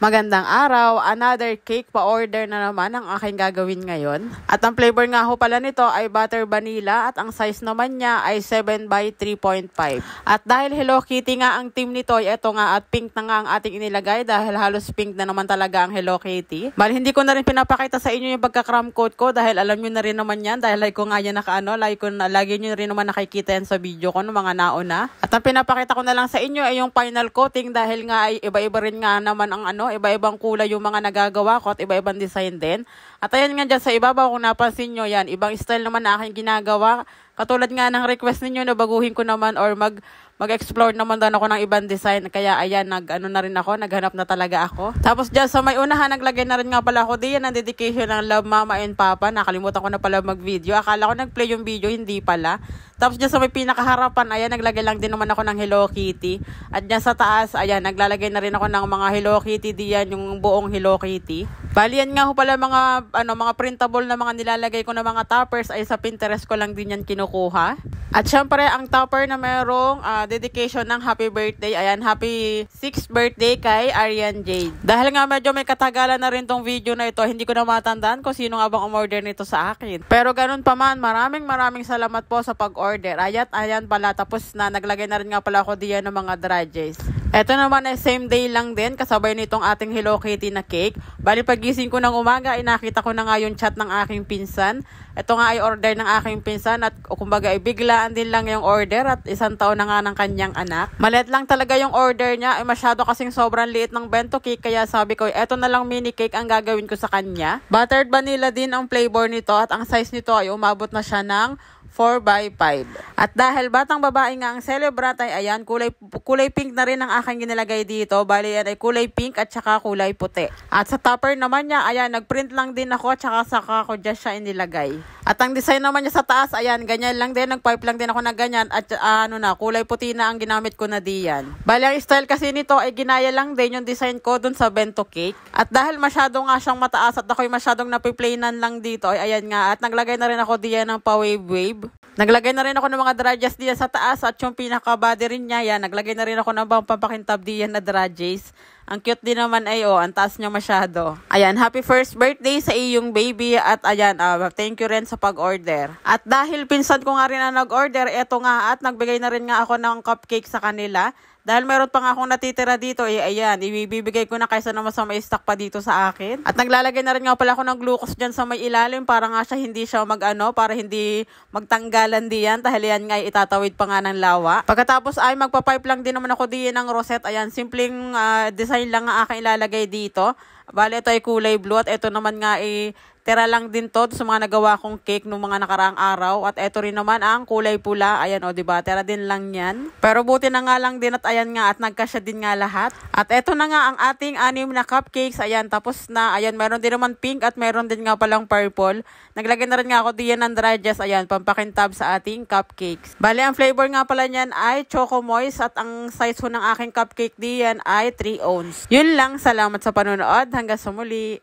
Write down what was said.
Magandang araw, another cake pa-order na naman ang aking gagawin ngayon. At ang flavor nga ho pala nito ay butter vanilla at ang size naman niya ay 7 by 3.5. At dahil Hello Kitty nga ang team nito, ito nga at pink na nga ang ating inilagay dahil halos pink na naman talaga ang Hello Kitty. Bali hindi ko na rin pinapakita sa inyo yung pagka-cram coat ko dahil alam nyo na rin naman yan dahil like ko nga yan lagi nyo rin naman nakikita yan sa video ko ng mga nauna. At ang pinapakita ko na lang sa inyo ay yung final coating dahil nga ay iba-iba rin nga naman ang iba-ibang kulay yung mga nagagawa ko at iba-ibang design din. At ayan nga dyan sa ibabaw kung napansin nyo yan, ibang style naman na aking ginagawa. Katulad nga ng request ninyo na baguhin ko naman or mag-explore naman doon ako ng ibang design. Kaya ayan, naghanap na talaga ako. Tapos dyan sa may unahan, naglagay na rin nga pala ako diyan ng dedication ng Love Mama and Papa. Nakalimutan ko na pala mag-video. Akala ko nag-play yung video, hindi pala. Tapos dyan sa may pinakaharapan, ayan, naglagay lang din naman ako ng Hello Kitty. At dyan sa taas, ayan, naglalagay na rin ako ng mga Hello Kitty diyan, yung buong Hello Kitty. Bali yan nga ho pala mga printable na mga nilalagay ko na mga toppers ay sa Pinterest ko lang din yan kinukuha. At syempre, ang topper na merong dedication ng happy birthday. Ayan, happy 6th birthday kay Arian Jade. Dahil nga medyo may katagalan na rin tong video na ito, hindi ko na matandaan kung sino nga bang umorder nito sa akin. Pero ganun pa man, maraming salamat po sa pag-order. Ayan pala, tapos na naglagay na rin nga pala ako diyan ng mga dredges. Ito naman ay same day lang din, kasabay nitong ating Hello Kitty na cake. Bali pagising ko ng umaga, ay nakita ko na nga yung chat ng aking pinsan. Ito nga ay order ng aking pinsan at kumbaga ay biglaan din lang yung order at 1 taon na nga ng kanyang anak. Maliit lang talaga yung order niya, ay masyado kasing sobrang liit ng bento cake, kaya sabi ko, eto na lang mini cake ang gagawin ko sa kanya. Buttered vanilla din ang flavor nito at ang size nito ay umabot na siya ng 4 by 5. At dahil batang babae nga ang celebrant ay ayan, kulay pink na rin ang aking ginilagay dito. Bali yan ay kulay pink at saka kulay puti. At sa topper naman niya, ayan, nagprint lang din ako at saka ko dyan siya inilagay. At ang design naman niya sa taas, ayan, ganyan lang din. Nagpipe lang din ako na ganyan at kulay puti na ang ginamit ko na diyan. Bali ang style kasi nito ay ginaya lang din yung design ko dun sa bento cake. At dahil masyado nga siyang mataas at ako'y masyadong napiplainan lang dito, ay ayan nga, at naglagay na rin ako diyan ng pa-wave. Naglagay na rin ako ng mga dredges diyan sa taas at yung pinaka-body rin niya, yan, naglagay na rin ako ng pampakintab diyan na dredges. Ang cute din naman ay ang taas niya masyado. Ayan, happy first birthday sa iyong baby at ayan, thank you rin sa pag-order. At dahil pinsan ko nga rin na nag-order, eto nga at nagbigay na rin nga ako ng cupcake sa kanila. Dahil meron pa nga akong natitira dito, ayan, ibibigay ko na kaysa naman sa may stock pa dito sa akin. At naglalagay na rin nga pala ako ng glucose dyan sa may ilalim para nga hindi siya para hindi magtanggalan diyan dahil yan nga itatawid pa nga ng lawa. Pagkatapos ay magpa-pipe lang din naman ako diyan ng rosette. Ayan, simpleng design lang nga aking ilalagay dito. Bale, ito ay kulay blue at ito naman nga tira lang din to sa mga nagawa kong cake nung mga nakaraang araw. At ito rin naman ang kulay pula. Ayan diba? Tira din lang yan. Pero buti na nga lang din at ayan nga at nagkasya din nga lahat. At ito na nga ang ating 6 na cupcakes. Ayan, tapos na. Ayan, meron din naman pink at meron din nga palang purple. Naglagay na rin nga ako diyan ng dredges. Ayan, pampakintab sa ating cupcakes. Bali, ang flavor nga pala niyan ay Choco Moist at ang size ho ng aking cupcake diyan ay 3 ounce. Yun lang. Salamat sa panonood. Hanggang sa muli.